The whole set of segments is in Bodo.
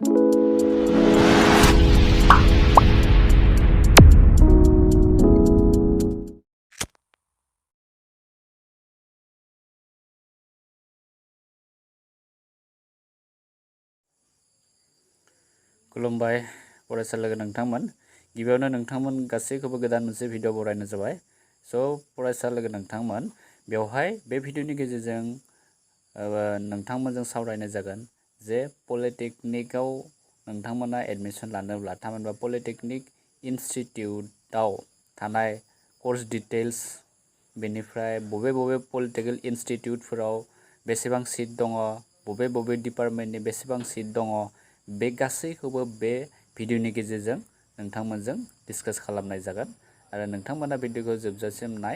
खुलुमबाय फरायसा लोगो नोंथांमोन गिबियावनो नोंथांमोन गासैखौबो गोदान मोनसे भिडिअ बरायनाय जाबाय फरायसा लोगो नोंथांमोन बेवहाय बे भिडिअनि गेजेरजों नोंथांमोनजों सावरायनाय जागोन जे पलिटेकनिकआव नोंथांमोना एडमिशन लानोब्ला थामहिनबा पलिटेकनिक इनस्टिट्यूटआव थानाय कोर्स डिटेल्स बेनिफ्राय बबे पलिटेकनिक इनस्टिट्यूटफोराव बेसेबां सीट दङ बबे डिपार्टमेन्टनि बेसेबां सीट दङ बे गासैखौबो बे भिडिअनि गेजेरजों नोंथांमोनजों डिस्कास खालामनाय जागोन आरो नोंथांमोना भिडिअखौ जोबजासिम नाय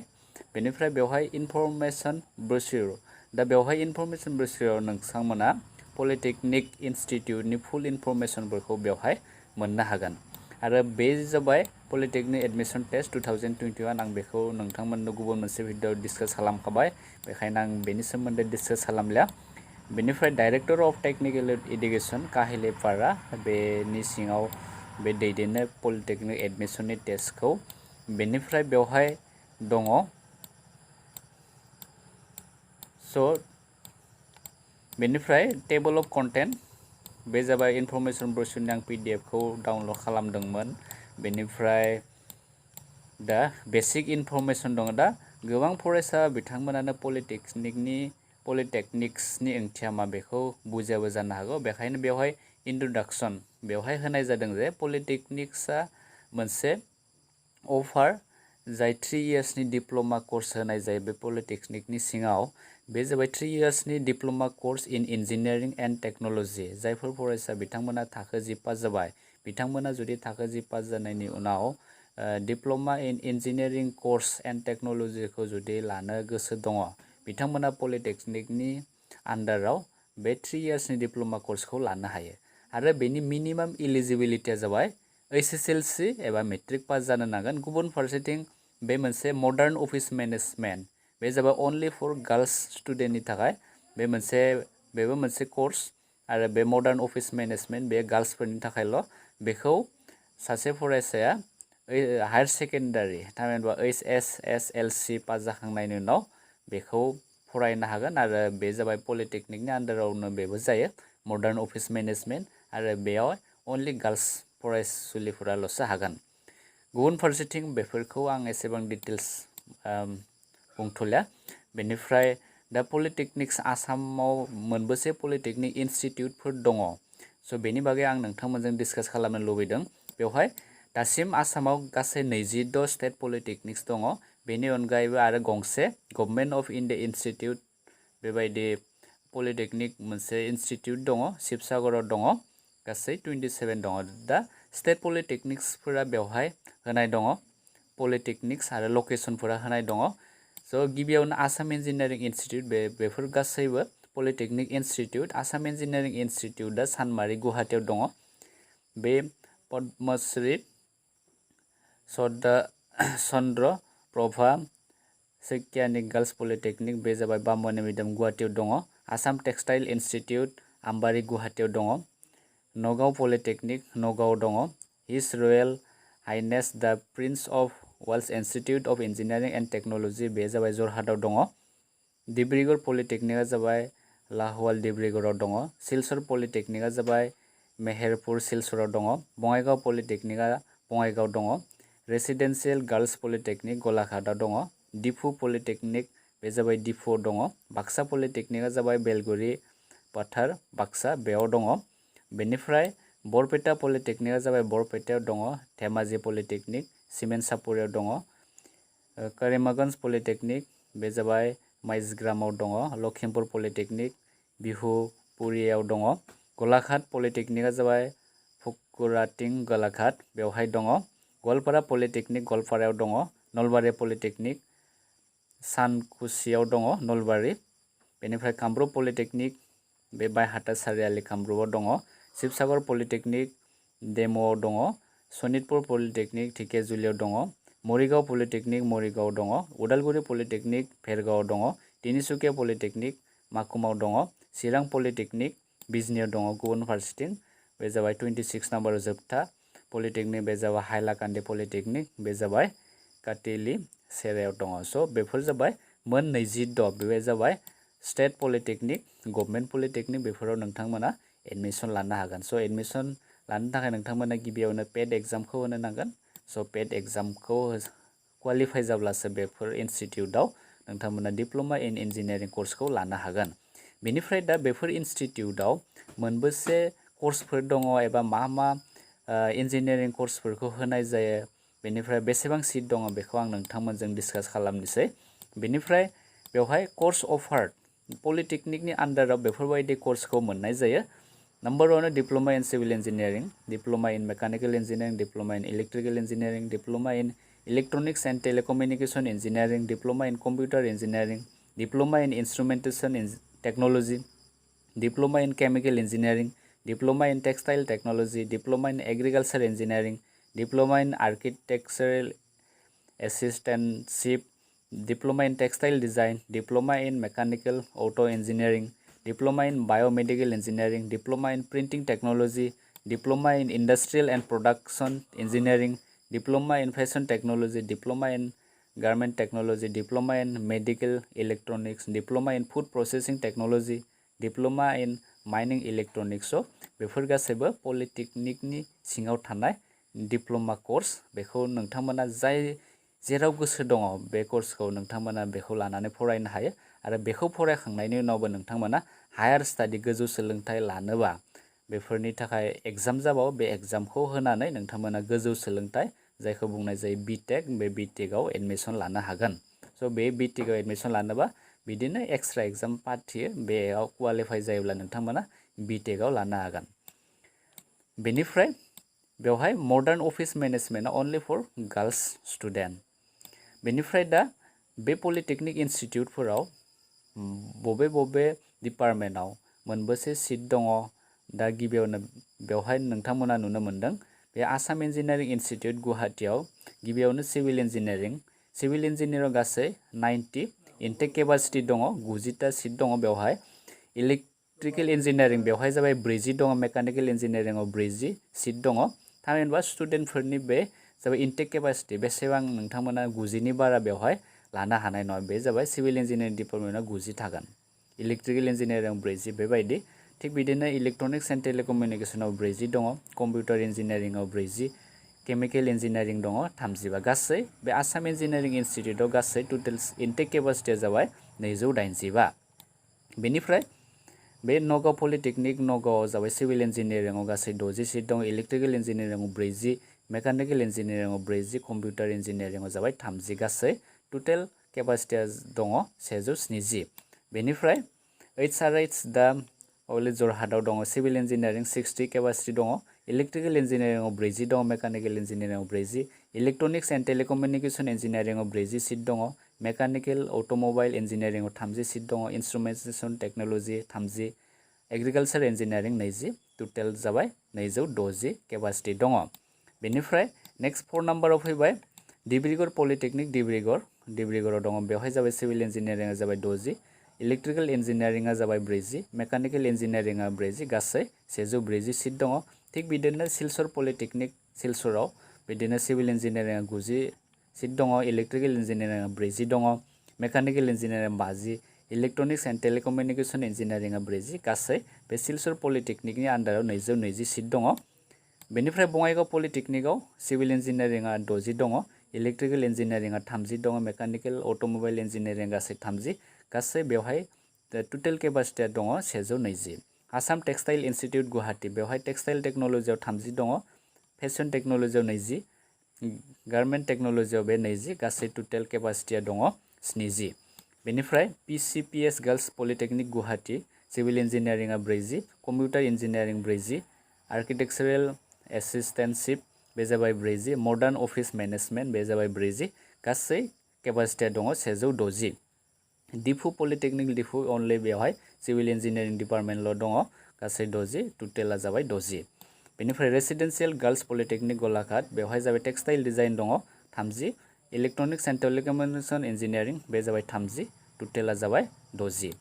बेनिफ्राय बेवहाय इनफरमेशन ब्र'शियर दा बेवहाय इनफरमेशन ब्र'शियराव नोंथांमोना पलिटेकनिक इनस्टिट्यूटनि फुल इनफरमेशनफोरखौ बेवहाय मोननो हागोन आरो बे जाबाय पलिटेकनिक एडमिशन टेस्ट 2021 आं बेखौ नोंथांमोननो गुबुन मोनसे भिडिअ डिस्कास खालामखाबाय बेखायनो आं बेनि सोमोन्दै डिस्कास खालामलिया बेनिफ्राय डाइरेक्टर अफ टेक्निकल एडुकेशन काहिलेपारा बेनि सिङाव बे दैदेननो पलिटेकनिक एडमिशननि टेस्टखौ बेनिफ्राय बेवहाय दङ बेनिफ्राय टेबल अफ कन्टेन्ट बे जाबाय इनफरमेशन ब्र'शियरनि आं PDF खौ डाउनलड खालामदोंमोन बेनिफ्राय दा बेसिक इनफरमेशन दङ दा गोबां फरायसा बिथांमोनानो पलिटेकनिक्सनि ओंथिया मा बेखौ बुजियाबो जानो हागौ बेखायनो बेवहाय इन्ट्रोडक्शन बेवहाय होनाय जादों जे पलिटेकनिक्सआ मोनसे अफार जाय 3 इयार्सनि डिप्ल'मा कोर्स होनाय जायो बे पलिटेकनिकनि सिङाव बे जाबाय 3 इयार्सनि diploma course in engineering and technology जायफोर फरायसा बिथांमोना थाखो 10 पास जाबाय बिथांमोना जुदि थाखो 10 पास जानायनि उनाव diploma in engineering course and टेक्न'लजिखौ जुदि लानो गोसो दङ बिथांमोना पलिटेकनिकनि आन्डाराव बे 3 इयार्सनि डिप्ल'मा कोर्सखौ लानो हायो आरो बेनि मिनिमाम इलिजिबिलिटिया जाबाय HSLC एबा मेट्रिक पास जानो नांगोन गुबुन फारसेथिं बे मोनसे मडार्न अफिस मेनेजमेन्ट बे जाबाय अनलि फर गार्ल्स स्टुडेन्टनि थाखाय बेबो मोनसे कोर्स आरो बे मडार्न अफिस मेनेजमेन्ट बे गार्ल्सफोरनि थाखायल' बेखौ सासे फरायसाया हायर सेकेन्डारि थामहिनबा HSLC पास जाखांनायनि उनाव बेखौ फरायनो हागोन आरो बे जाबाय पलिटेकनिकनि आन्डारावनो बेबो जायो मडार्न अफिस मेनेजमेन्ट आरो बेयाव अनलि गार्ल्स फरायसुलिफोराल'सो हागोन गुबुन फारसेथिं बेफोरखौ आं एसेबां डिटेल्स बुंथ'लिया बेनिफ्राय दा पलिटेकनिक्स आसामाव मोनबेसे पलिटेकनिक इनस्टिट्यूटफोर दङ बेनि बागै आं नोंथांमोनजों डिस्कास खालामनो लुबैदों बेवहाय दासिम आसामाव गासै 26 स्टेट पलिटेकनिक्स दङ बेनि अनगायैबो आरो गंसे गभर्नमेन्ट अफ इन्डिया इनस्टिट्यूट बेबायदि पलिटेकनिक मोनसे इनस्टिट्यूट दङ शिबसागराव दङ गासै 27 दङ दा स्टेट पलिटेकनिक्सफोरा बेवहाय होनाय दङ पलिटेकनिक्स आरो लकेशनफोरा होनाय दङ गिबियावनो आसाम इन्जिनियारिं इनस्टिट्यूट बेफोर गासैबो पलिटेकनिक इनस्टिट्यूट आसाम इन्जिनियारिं इनस्टिट्यूटआ सानमारि गुवाहाटीयाव दङ बे पद्मश्री चन्द्र प्रभा सैक्यानिक गार्ल्स पलिटेकनिक बे जाबाय बामोनि मिडियाम गुवाहाटीयाव दङ आसाम टेक्सटाइल इनस्टिट्यूट आम्बारि गुवाहाटीयाव दङ नगाव पलिटेकनिक नगाव दङ His Royal Highness the Prince of Wales Institute of Engineering and Technology बे जाबाय जरहाटआव दङ डिब्रुगड़ पलिटेकनिकआ जाबाय लाहौवाल डिब्रुगड़आव दङ सिलचर पलिटेकनिकआ जाबाय मेहेरपुर सिलचराव दङ बङाइगाव पलिटेकनिकआ बङाइगाव दङ रेसिडेन्सियेल गार्ल्स पलिटेकनिक गलाघाटआव दङ डिफु पलिटेकनिक बे जाबाय डिफुआव दङ बाक्सा पलिटेकनिकआ जाबाय बेलगुरि फोथार बाक्सा बेयाव दङ बेनिफ्राय बरपेटा पलिटेकनिकआ जाबाय बरपेटायाव दङ धेमाजि पलिटेकनिक सिमेन्ट सापरियाव दङ करिमगंज पलिटेकनिक बे जाबाय माइजग्रामाव दङ लखिमपुर पलिटेकनिक बिहुपुरियाव दङ गलाघाट पलिटेकनिकआ जाबाय फुकुराटिं गलाघाट बेवहाय दङ गवालपारा पलिटेकनिक गवालपारायाव दङ नलबारि पलिटेकनिक सानकुसियाव दङ नलबारि बेनिफ्राय कामरुप पलिटेकनिक बे बायहाटा सारियालि कामरुपआव दङ शिबसागर पलिटेकनिक डेम'आव दङ सनितपुर पलिटेकनिक ढेकियाजुलियाव दङ मरिगाव पलिटेकनिक मरिगावआव दङ उदालगुरि पलिटेकनिक भेरगावआव दङ तिनिसुकिया पलिटेकनिक माकुमाव दङ चिरां पलिटेकनिक बिजनियाव दङ गुबुन फारसेथिं बे जाबाय 26 नाम्बाराव जोबथा पलिटेकनिक बे जाबाय हाइलाकान्दि पलिटेकनिक बे जाबाय काटिलि सेरायाव दङ स' बेफोर जाबाय मोन 26 बे जाबाय स्टेट पलिटेकनिक गभर्नमेन्ट पलिटेकनिक बेफोराव नोंथांमोना एडमिशन लानो हागोन स' एडमिशन लानो थाखाय नोंथांमोना गिबियावनो पेड एग्जामखौ होनो नांगोन स' पेड एग्जामखौ क्वालिफाइ जाब्लासो बेफोर इनस्टिट्यूटआव नोंथांमोना डिप्ल'मा इन इन्जिनियारिं कर्सखौ लानो हागोन बेनिफ्राय दा बेफोर इनस्टिट्यूटआव मोनबेसे कर्सफोर दङ एबा मा इन्जिनियारिं कर्सफोरखौ होनाय जायो बेनिफ्राय बेसेबां सिट दङ बेखौ आं नोंथांमोनजों डिसकास खालामनोसै बेनिफ्राय बेवहाय कर्स अफार पलिटेकनिकनि आन्डाराव बेफोरबायदि कर्सखौ मोननाय जायो number 1 diploma in civil engineering diploma in mechanical engineering diploma in electrical engineering diploma in electronics and telecommunication engineering diploma in computer engineering diploma in instrumentation technology diploma in chemical engineering diploma in textile technology diploma in agriculture engineering diploma in architectural assistantship diploma in textile design diploma in mechanical auto engineering diploma in biomedical engineering diploma in printing technology diploma in industrial and production engineering diploma in fashion technology diploma in garment technology diploma in medical electronics diploma in food processing technology diploma in mining electronics बेफोर गासैबो पलिटेकनिकनि सिङाव थानाय डिप्ल'मा कोर्स बेखौ नोंथांमोना जाय जेराव गोसो दङ बे कोर्सखौ नोंथांमोना बेखौ लानानै फरायनो हायो आरो बेखौ फरायखांनायनि उनावबो नोंथांमोना हायार स्टाडि गोजौ सोलोंथाइ लानोबा बेफोरनि थाखाय एग्जाम जाबावो बे एग्जामखौ होनानै नोंथांमोना गोजौ सोलोंथाइ जायखौ बुंनाय जायो बीटेक बे बीटेकआव एडमिशन लानो हागोन स' बे बीटेकआव एडमिशन लानोबा बिदिनो एक्सट्रा एग्जाम पाथियो बेयाव क्वालिफाइ जायोब्ला नोंथांमोना बीटेकआव लानो हागोन बेनिफ्राय बेवहाय modern office मेनेजमेन्टआ only four girls student बेनिफ्राय दा बे पलिटेकनिक इनस्टिट्यूटफोराव बबे डिपार्टमेन्टआव मोनबेसे सिट दङ दा गिबियावनो बेवहाय नोंथांमोना नुनो मोनदों बे आसाम इन्जिनियारिं इनस्टिट्यूट गुवाहाटीआव गिबियावनो सिभिल इन्जिनियारिंआव गासै 90 इनटेक केपासिटी दङ 90टा सिट दङ बेवहाय इलेक्ट्रिकल इन्जिनियारिं बेवहाय जाबाय 40 दङ मेकानिकल इन्जिनियारिंआव 40 सिट दङ थामहिनबा स्टुडेन्टफोरनि बे जाबाय इनटेक केपासिटी बेसेबां नोंथांमोना 90नि बारा बेवहाय लानो हानाय नङा बे जाबाय सिभिल इन्जिनियारिं डिपार्टमेन्टआव 90 थागोन इलेक्ट्रिकल इन्जिनियारिंआव 40 बेबायदि थिग बिदिनो इलेक्ट्रनिक्स एन्ड टेलिकम्युनिकेशनाव 40 दङ कम्पिउटार इन्जिनियारिंआव 40 केमिकल इन्जिनियारिं दङ 35 गासै बे आसाम इन्जिनियारिं इनस्टिट्यूटआव गासै टोटेल इनटेक केपासिटीया जाबाय 285 बेनिफ्राय बे नगाव पलिटेकनिक नगावआव जाबाय सिभिल इन्जिनियारिंआव गासै 60 सिट दङ इलेक्ट्रिकल इन्जिनियारिंआव 40 मेकानिकल इन्जिनियारिंआव 40 कम्पिउटार इन्जिनियारिंआव जाबाय 30 गासै टोटेल केपासिटीया दङ 170 बेनिफ्राय HRH दा अले जरहाटआव दङ सिभिल इन्जिनियारिं 60 केपासिटी दङ इलेक्ट्रिकल इन्जिनियारिंआव 40 दङ मेकानिकल इन्जिनियारिंआव 40 इलेक्ट्रनिक्स एन्ड टेलिकम्युनिकेशन इन्जिनियारिंआव 40 सिट दङ मेकानिकल अटोमोबाइल इन्जिनियारिंआव 30 सिट दङ instrumentation technology 30 agriculture engineering 20 total जाबाय 260 केपासिटी दङ बेनिफ्राय नेक्स्ट 4 नाम्बाराव फैबाय डिब्रुगढ़ पलिटेकनिक डिब्रुगढ़आव दङ बेवहाय जाबाय सिभिल इन्जिनियारिंआ जाबाय 60 इलेक्ट्रिकल इन्जिनियारिंआ जाबाय 40 मेकानिकल इन्जिनियारिंआ 40 गासै 140 सिट दङ थिग बिदिनो सिलचर पलिटेकनिक सिलचराव बिदिनो सिभिल इन्जिनियारिंआ 90 सिट दङ इलेक्ट्रिकल इन्जिनियारिंआ 40 दङ मेकानिकल इन्जिनियारिंआ 50 इलेक्ट्रनिक्स एन्ड टेलिकम्युनिकेशन इन्जिनियारिंआ 40 गासै बे सिलचर पलिटेकनिकनि आन्डाराव 220 सिट दङ बेनिफ्राय बङाइगाव पलिटेकनिकआव सिभिल इन्जिनियारिंआ 60 दङ इलेक्ट्रिकल इन्जिनियारिंआ 30 दङ मेकानिकल अटोमोबाइल इन्जिनियारिं गासै 30 गासै बेवहाय टोटेल केपासिटीया दङ 120 आसाम टेक्सटाइल इन्स्टिट्यूट गुवाहाटी बेवहाय टेक्सटाइल टेक्नोलॉजीआव 30 दङ फेशन टेक्नोलॉजीआव 20 गारमेंट टेक्नोलॉजीआव बे 20 गासै टोटेल केपासिटीया दङ 70 बेनिफ्राय PCPS girls polytechnic Guwahati civil इन्जिनियारिंआ 40 कम्पिउटार इन्जिनियारिं 40 आर्किटेक्चरल असिस्टेंटशिप बे जाबाय 40 मडार्न अफिस मेनेजमेंट बे जाबाय 40 गासै केपासिटीया दङ 160 डिफु पलिटेकनिक डिफु अनलि बेवहाय सिभिल इन्जिनियारिं डिपार्टमेन्टल' दङ गासै 60 टोटेला जाबाय 60 बेनिफ्राय रेसिडेन्शियल गर्ल्स पलिटेकनिक गलाघाट बेवहाय जाबाय टेक्सटाइल डिजाइन दङ 30 इलेक्ट्रनिक्स एन्ड टेलिकम्युनिकेशन इन्जिनियारिं बे जाबाय 30 टोटेला जाबाय 60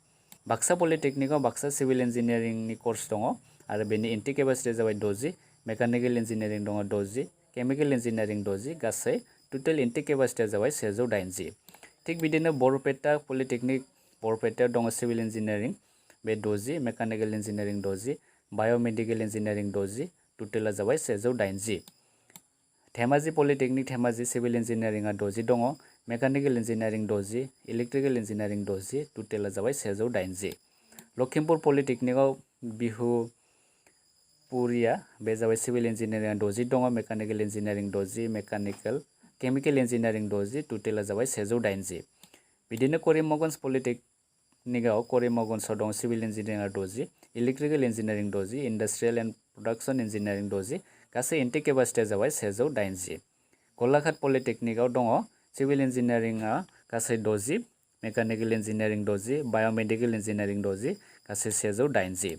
बाक्सा पलिटेकनिकआव बाक्सा सिभिल इन्जिनियारिंनि कोर्स दङ आरो बेनि इन्टेक केपासिटिया जाबाय 60 मेकानिकेल इन्जिनियारिं दङ 60 केमिकेल इन्जिनियारिं 60 गासै टोटेल इन्टेक केपासिटिया जाबाय 180 थिग बिदिनो बरपेटा पलिटेकनिक बरपेटायाव दङ सिभिल इन्जिनियारिं बे 60 मेकानिकेल इन्जिनियारिं 60 बाय'मेडिकेल इन्जिनियारिं 60 टोटेला जाबाय 180 धेमाजि पलिटेकनिक धेमाजि सिभिल इन्जिनियारिंआ 60 दङ मेकानिकेल इन्जिनियारिं 60 इलेक्ट्रिकेल इन्जिनियारिं 60 टोटेला जाबाय 180 लखिमपुर पलिटेकनिकआव बिहुपुरिया बे जाबाय सिभिल इन्जिनियारिंआ 60 दङ mechanical engineering 60 mechanical chemical engineering 60 टोटेला जाबाय 180 बिदिनो करिमगंज पलिटेकनिकआव करिमगंजआव दङ सिभिल इन्जिनियारिंआ 60 electrical engineering 60 industrial and production engineering 60 गासै इन्टेक केपासिटिया जाबाय 180 गलाघाट पलिटेकनिकआव दङ सिभिल इन्जिनियारिंआ गासै 60 मेकानिकेल इन्जिनियारिं 60 बाय'मेडिकेल इन्जिनियारिं 60 गासै 180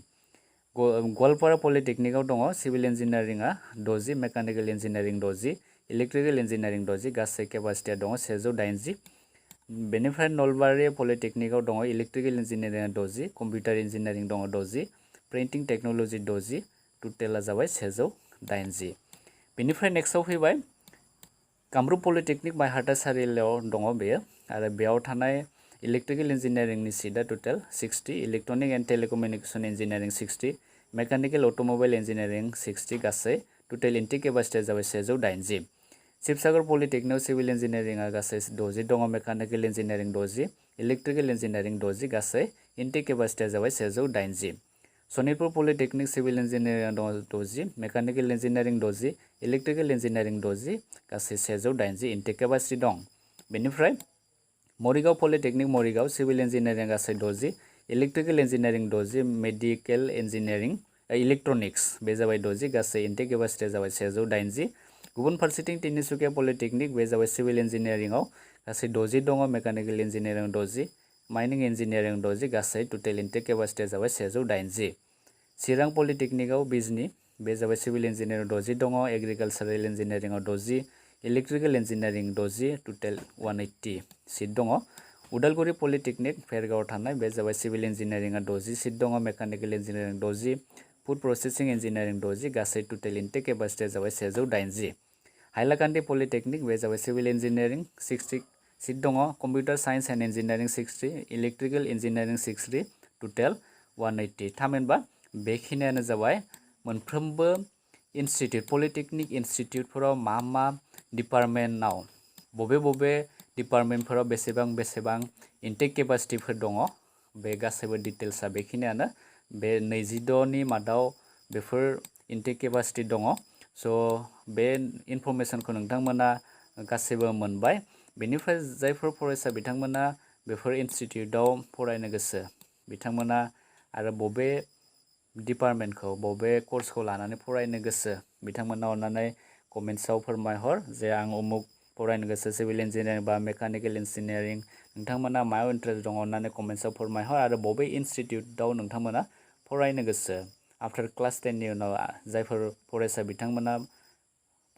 गवालपारा पलिटेकनिकआव दङ सिभिल इन्जिनियारिंआ 60 मेकानिकेल इन्जिनियारिं 60 इलेक्ट्रिकेल इन्जिनियारिं 60 गासै केपासिटिया दङ 180 बेनिफ्राय नलबारि पलिटेकनिकआव दङ इलेक्ट्रिकेल इन्जिनियारिंआ 60 कम्पिउटार इन्जिनियारिं दङ 60 प्रिन्टिं टेक्न'लजि 60 टोटेला जाबाय 180 बेनिफ्राय नेक्स्टआव फैबाय कामरुप पलिटेकनिक बायहाटा सारिआलियाव दङ बेयो आरो बेयाव थानाय इलेक्ट्रिकेल इन्जिनियारिंनि सिटआ total 60 electronic and telecommunication engineering 60 mechanical automobile engineering 60 गासै टोटेल इन्टेक केपासिटिया जाबाय 180 शिबसागर पलिटेकनिकआव सिभिल इन्जिनियारिंआ गासै 60 दङ मेकानिकेल इन्जिनियारिं 60 इलेक्ट्रिकेल इन्जिनियारिं 60 गासै इन्टेक केपासिटिया जाबाय 180 सनितपुर पलिटेकनिक सिभिल इन्जिनियारिंआ दङ 60 मेकानिकेल इन्जिनियारिं 60 इलेक्ट्रिकेल इन्जिनियारिं 60 गासै 180 इन्टेक केपासिटि दं बेनिफ्राय Morigaon polytechnic Morigaon civil engineering गासै 60 electrical engineering 60 medical engineering electronics बे जाबाय 60 गासै इन्टेक केपासिटिया जाबाय 180 गुबुन फारसेथिं तिनिसुकिया पलिटेकनिक बे जाबाय सिभिल इन्जिनियारिंआव गासै 60 दङ मेकानिकेल इन्जिनियारिं 60 माइनिं इन्जिनियारिं 60 गासै टोटेल इन्टेक केपासिटिया जाबाय 180 चिरां पलिटेकनिकआव बिजनि बे जाबाय सिभिल इन्जिनियारिं 60 दङ एग्रिकालसारेल इन्जिनियारिंआव 60 इलेक्ट्रिकेल इन्जिनियारिं 60 टोटेल 180 सिट दङ उदालगुरि पलिटेकनिक फेरगाঁৱआव थानाय बे जाबाय सिभिल इन्जिनियारिंआ 60 सिट दङ mechanical engineering 60 food processing engineering 60 गासै टोटेल इन्टेक केपासिटिया जाबाय 180 हाइलाकान्दि पलिटेकनिक बे जाबाय सिभिल इन्जिनियारिं 60 सिट दङ computer science and engineering 60 electrical engineering 60 total 180 थामहिनबा बेखिनियानो जाबाय मोनफ्रोमबो इनस्टिट्यूट पलिटेकनिक इनस्टिट्यूटफोराव मा डिपार्टमेन्टआव बबे डिपार्टमेन्टफोराव बेसेबां इन्टेक केपासिटिफोर दङ बे गासैबो डिटेल्सआ बेखिनियानो बे 22 नि मादाव बेफोर इन्टेक केपासिटि दङ स' बे इनफरमेशनखौ नोंथांमोना गासैबो मोनबाय बेनिफ्राय जायफोर फरायसा बिथांमोना बेफोर इनस्टिट्यूटआव फरायनो गोसो बिथांमोना आरो बबे डिपार्टमेन्टखौ बबे कर्सखौ लानानै फरायनो गोसो बिथांमोना अननानै कमेन्ट्सआव फोरमायहर जे आं उमुक फरायनो गोसो सिभिल इन्जिनियारिं बा मेकानिकेल इन्जिनियारिं नोंथांमोना मायाव इन्ट्रेस्ट दङ अननानै कमेन्ट्सआव फोरमायहर आरो बबे इनस्टिट्यूटआव नोंथांमोना फरायनो गोसो आफ्टार क्लास 10 नि उनाव जायफोर फरायसा बिथांमोना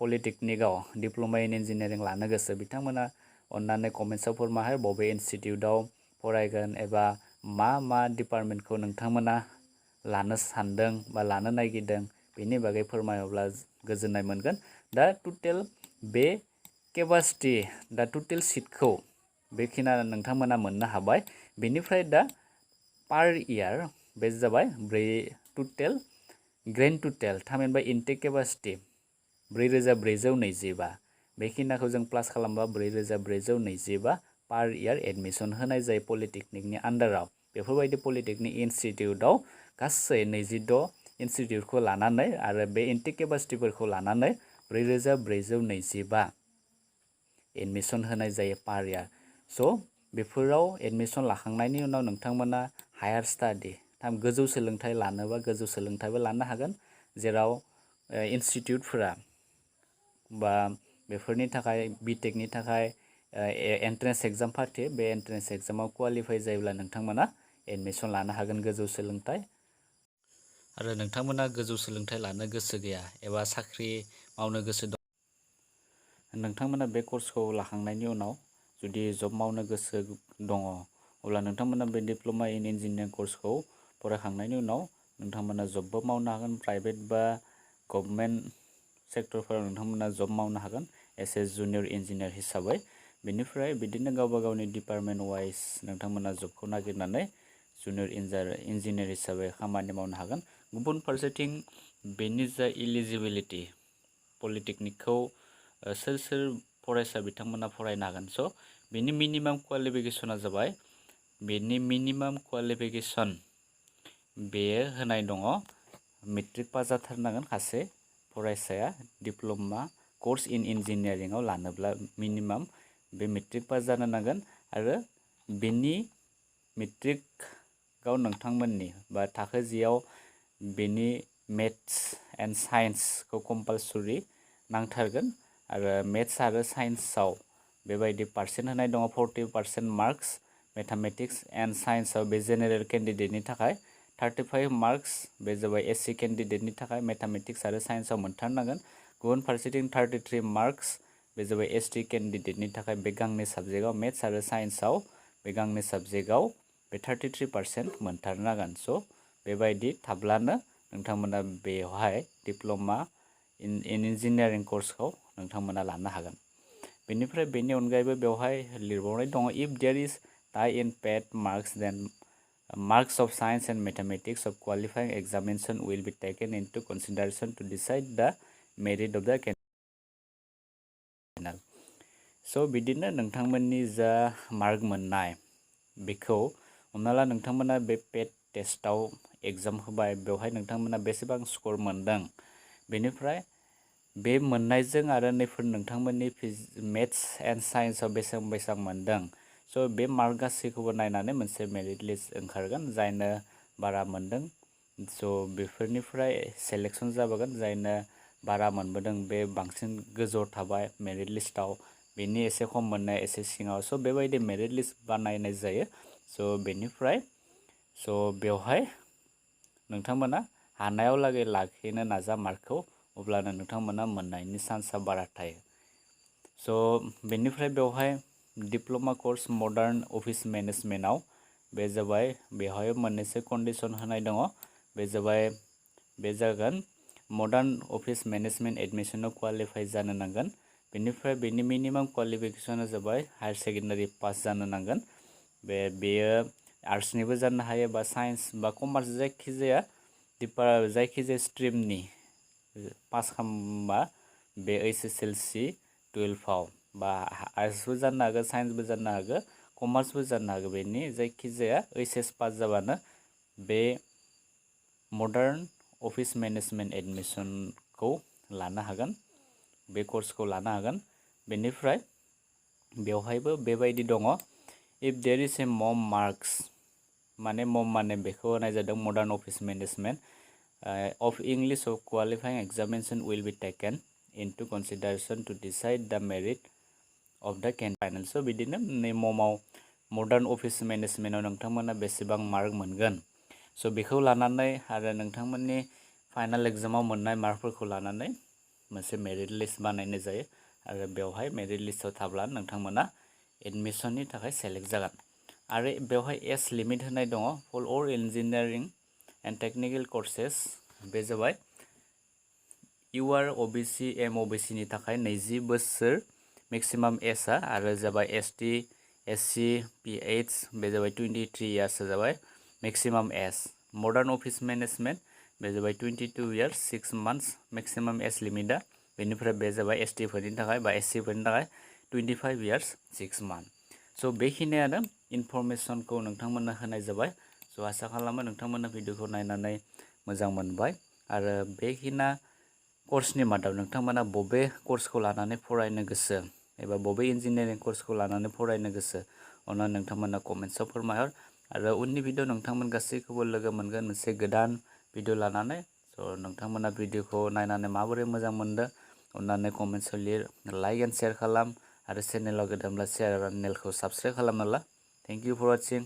पलिटेकनिकआव डिप्ल'मा इन इन्जिनियारिं लानो गोसो बिथांमोना अननानै कमेन्ट्सआव फोरमायहर बबे इनस्टिट्यूटआव फरायगोन एबा मा डिपार्टमेन्टखौ नोंथांमोना लानो सानदों बा लानो नागिरदों बेनि बागै फोरमायोब्ला गोजोननाय मोनगोन दा टोटेल बे केपासिटि दा टोटेल सिटखौ बेखिना नोंथांमोना मोननो हाबाय बेनिफ्राय दा पार इयार बे जाबाय टोटेल ग्रेन्ड टोटेल थामहिनबा इन्टेक केपासिटि 4425 बेखिनाखौ जों प्लास खालामबा 4425 पार इयार एडमिशन होनाय जायो पलिटेकनिकनि आन्डाराव बेफोरबायदि पलिटेकनिक इनस्टिट्यूटआव गासै 26 इनस्टिट्यूटखौ लानानै आरो बे इन्टेक केपासिटिफोरखौ लानानै 4425 एडमिशन होनाय जायो पार इयार स' बेफोराव एडमिशन लाखांनायनि उनाव नोंथांमोना हायार स्टाडि गोजौ सोलोंथाइ लानोबा गोजौ सोलोंथाइबो लानो हागोन जेराव इनस्टिट्यूटफोरा बा बेफोरनि थाखाय बिटेकनि थाखाय एन्ट्रेन्स एग्जाम फाथियो बे एन्ट्रेन्स एग्जामाव क्वालिफाइ जायोब्ला नोंथांमोना एडमिशन लानो हागोन गोजौ सोलोंथाइ आरो नोंथांमोना गोजौ सोलोंथाइ लानो गोसो गैया एबा साख्रि मावनो गोसो दं नोंथांमोना बे कर्सखौ लाखांनायनि उनाव जुदि जब मावनो गोसो दङ अब्ला नोंथांमोना बे डिप्ल'मा इन इन्जिनियारिं कर्सखौ फरायखांनायनि उनाव नोंथांमोना जबबो मावनो हागोन प्राइभेट बा गभर्नमेन्ट सेक्टरफोराव नोंथांमोना जब मावनो हागोन एस ए जुनियर इन्जिनियार हिसाबै बेनिफ्राय बिदिनो गावबा गावनि डिपार्टमेन्ट वाइज नोंथांमोना जबखौ नागिरनानै जुनियर इन्जिनियार हिसाबै खामानि मावनो हागोन गुबुन फारसेथिं बेनि जा इलिजिबिलिटि पलिटेकनिकखौ सोर सोर फरायसा बिथांमोना फरायनो हागोन स' बेनि मिनिमाम क्वालिफिकेसना जाबाय बेनि मिनिमाम क्वालिफिकेसन बेयो होनाय दङ मेट्रिक पास जाथारनांगोन सासे फरायसाया डिप्ल'मा कर्स इन इन्जिनियारिंआव लानोब्ला मिनिमाम बे मेट्रिक पास जानो नांगोन आरो बेनि मेट्रिकआव नोंथांमोननि बा थाखो जियाव बेनि मेथ्स एन्ड साइन्सखौ कम्पालसरि नांथारगोन आरो मेथ्स आरो साइन्सआव बेबायदि पार्सेन्ट होनाय दङ 40% मार्क्स मेथामेटिक्स एन्ड साइन्सआव बे जेनेरेल केन्डिडेटनि थाखाय 35 मार्क्स बे जाबाय एससि केन्डिडेटनि थाखाय मेथामेटिक्स आरो साइन्सआव मोनथारनांगोन गुबुन फारसेथिं 33 मार्क्स बे जाबाय एसटि केन्डिडेटनि थाखाय बे गांनै साबजेक्टआव मेथ्स आरो साइन्सआव बे गांनै साबजेक्टआव बे 33% मोनथारनांगोन स' बेबायदि थाब्लानो नोंथांमोना बेवहाय डिप्ल'मा इन इन्जिनियारिं कर्सखौ नोंथांमोना लानो हागोन बेनिफ्राय बेनि अनगायैबो बेवहाय लिरबावनाय दङ if there is tie in paid marks then marks of science and mathematics of qualifying examination will be taken into consideration to decide the merit of the candidate. So बिदिनो नोंथांमोननि जा मार्क मोननाय बेखौ हमना ला नोंथांमोना बे पेड टेस्टआव एग्जाम होबाय बेवहाय नोंथांमोना बेसेबां स्कर मोनदों बेनिफ्राय बे मोननायजों आरो नैफोर नोंथांमोननि मेथ्स एन्ड साइन्सआव बेसेबां मोनदों स' बे मार्क गासैखौबो नायनानै मोनसे मेरिट लिस्ट ओंखारगोन जायनो बारा मोनदों स' बेफोरनिफ्राय सेलेक्सन जाबोगोन जायनो बारा मोनबोदों बे बांसिन गोजौआव थाबाय मेरिट लिस्टआव बेनि एसे खम मोननाय एसे सिङाव स' बेबायदि मेरिट लिस्ट बानायनाय जायो स' बेनिफ्राय स' बेवहाय नोंथांमोना हानायाव लागै लाखिनो नाजा मार्कखौ अब्लानो नोंथांमोना मोननायनि चान्सआ बारा थायो स' बेनिफ्राय बेवहाय डिप्ल'मा कर्स मडार्न अफिस मेनेजमेन्टआव बे जाबाय बेवहाय मोननैसो कन्डिसन होनाय दङ बे जाबाय बे जागोन मडार्न अफिस मेनेजमेन्ट एडमिसनाव क्वालिफाइ जानो नांगोन बेनिफ्राय बेनि मिनिमाम क्वालिफिकेसना जाबाय हायार सेकेन्डारि पास जानो नांगोन बेयो आर्ट्सनिबो जानो हायो बा साइन्स बा कमार्स जायखिजाया स्ट्रिमनि पास खालामबा बे HSLC 12आव बा आर्ट्सबो जानो हागौ साइन्सबो जानो हागौ कमार्सबो जानो हागौ बेनि जायखिजाया HS पास जाबानो बे मडार्न अफिस मेनेजमेन्ट एडमिसनखौ लानो हागोन बे कर्सखौ लानो हागोन बेनिफ्राय बेवहायबो बेबायदि दङ इफ देयर इज ए मम मार्क्स माने मम माने बेखौ होनाय जादों modern office management of English of qualifying examination will be taken into consideration to decide the merit of the final. So बिदिनो नै ममाव मडार्न अफिस मेनेजमेन्टआव नोंथांमोना बेसेबां मार्क मोनगोन स' बेखौ लानानै आरो नोंथांमोननि फाइनाल एग्जामाव मोननाय मार्कफोरखौ लानानै मोनसे मेरिट लिस्ट बानायनाय जायो आरो बेवहाय मेरिट लिस्टआव थाब्ला नोंथांमोना एडमिसननि थाखाय सेलेक्ट जागोन आरो बेवहाय एज लिमिट होनाय दङ for all engineering and technical courses बे जाबाय UR OBC MOBC नि थाखाय 20 बोसोर मेक्सिमाम एजआ आरो जाबाय ST SC PH बे जाबाय 23 इयार्स जाबाय maximum age modern office management बे जाबाय 22 इयार्स 6 मान्थ्स मेक्सिमाम एज लिमिटआ बेनिफ्राय बे जाबाय ST फोरनि थाखाय बा SC फोरनि थाखाय 25 इयार्स 6 मान्थ स' बेखिनियानो इनफरमेसनखौ नोंथांमोननो होनाय जाबाय स' आसा खालामो नोंथांमोना भिडिअखौ नायनानै मोजां मोनबाय आरो बेखिना कर्सनि मादाव नोंथांमोना बबे कर्सखौ लानानै फरायनो गोसो एबा बबे इन्जिनियारिं कर्सखौ लानानै फरायनो गोसो अननानै नोंथांमोना कमेन्ट्सआव फोरमायहर आरो उननि भिडिअ नोंथांमोन गासैखौबो लोगो मोनगोन मोनसे गोदान भिडिअ लानानै स' नोंथांमोना भिडिअखौ नायनानै माबोरै मोजां मोनदों अननानै कमेन्ट्सआव लिर लाइक एन्ड शेयार खालाम आरो चेनेलाव गोदानब्ला चेनेलखौ साबस्क्राइब खालामना ला थेंक इउ फर वाचिं